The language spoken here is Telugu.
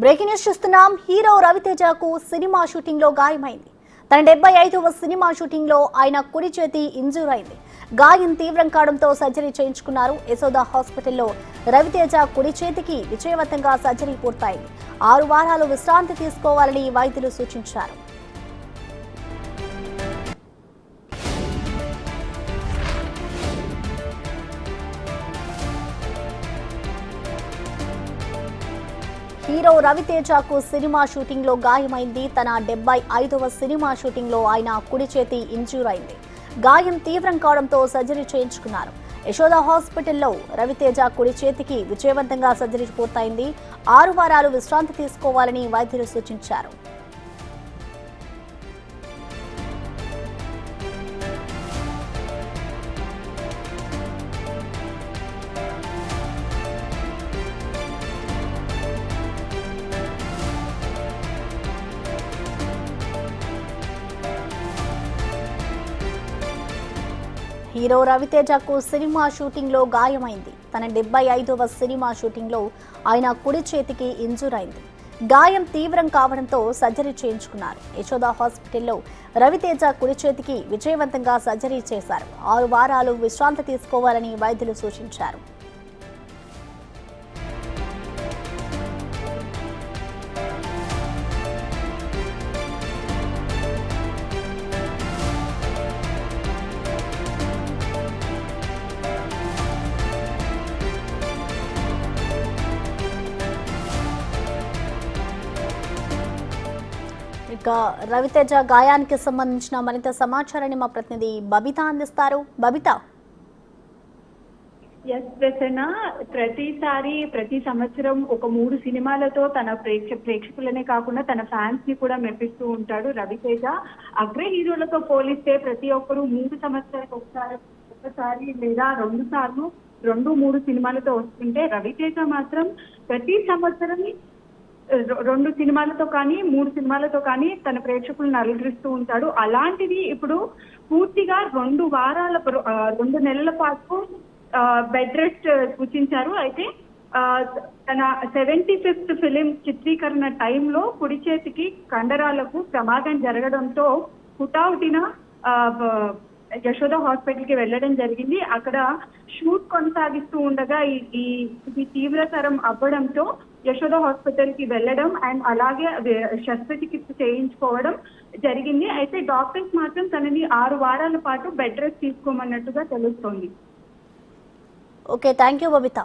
బ్రేకింగ్ న్యూస్ చూస్తున్నాం. హీరో రవితేజకు సినిమా షూటింగ్ లో గాయమైంది. తన 75వ సినిమా షూటింగ్ లో ఆయన కుడి చేతి ఇంజూర్ అయింది. గాయం తీవ్రం కావడంతో సర్జరీ చేయించుకున్నారు. యశోద హాస్పిటల్లో రవితేజ కుడి చేతికి విజయవంతంగా సర్జరీ పూర్తయింది. 6 వారాలు విశ్రాంతి తీసుకోవాలని వైద్యులు సూచించారు. హీరో రవితేజకు సినిమా షూటింగ్ లో గాయమైంది. తన 75వ సినిమా షూటింగ్ లో ఆయన కుడి చేతి ఇంజూర్ అయింది. గాయం తీవ్రం కావడంతో సర్జరీ చేయించుకున్నారు. యశోద హాస్పిటల్లో రవితేజ కుడి చేతికి విజయవంతంగా సర్జరీ పూర్తయింది. 6 వారాలు విశ్రాంతి తీసుకోవాలని వైద్యులు సూచించారు. హీరో రవితేజకు సినిమా షూటింగ్ లో గాయమైంది. తన 75వ సినిమా షూటింగ్ లో ఆయన కుడి చేతికి ఇంజూర్ అయింది. గాయం తీవ్రం కావడంతో సర్జరీ చేయించుకున్నారు. యశోద హాస్పిటల్లో రవితేజ కుడి చేతికి విజయవంతంగా సర్జరీ చేశారు. 6 వారాలు విశ్రాంతి తీసుకోవాలని వైద్యులు సూచించారు. ఇక రవితేజ గాయానికి సంబంధించిన మరింత సమాచారాన్ని మా ప్రతినిధి బబిత అందిస్తారు. బబిత, ప్రతి సంవత్సరం ఒక 3 సినిమాలతో తన ప్రేక్షకులనే కాకుండా తన ఫ్యాన్స్ ని కూడా మెప్పిస్తూ ఉంటాడు రవితేజ. అగ్ర హీరోలతో పోలిస్తే ప్రతి ఒక్కరు 3 సంవత్సరాలకు ఒకసారి లేదా 2 సార్లు 2-3 సినిమాలతో వస్తుంటే రవితేజ మాత్రం ప్రతి సంవత్సరం 2 సినిమాలతో కానీ 3 సినిమాలతో కానీ తన ప్రేక్షకులను అలరిస్తూ ఉంటాడు. అలాంటిది ఇప్పుడు పూర్తిగా 2 నెలల పాటు బెడ్ రెస్ట్ సూచించారు. అయితే తన 75th ఫిలిం చిత్రీకరణ టైంలో కుడి చేతికి కండరాలకు ప్రమాదం జరగడంతో హుటాహుటిన యశోద హాస్పిటల్ కి వెళ్ళడం జరిగింది. అక్కడ షూట్ కొనసాగిస్తూ ఉండగా ఇది తీవ్రతరం అవ్వడంతో యశోద హాస్పిటల్ కి వెళ్ళడం అండ్ అలాగే శస్త్రచికిత్స చేయించుకోవడం జరిగింది. అయితే డాక్టర్స్ మాత్రం తనని 6 వారాల పాటు బెడ్ రెస్ట్ తీసుకోమన్నట్టుగా తెలుస్తోంది. Okay, thank you Babita.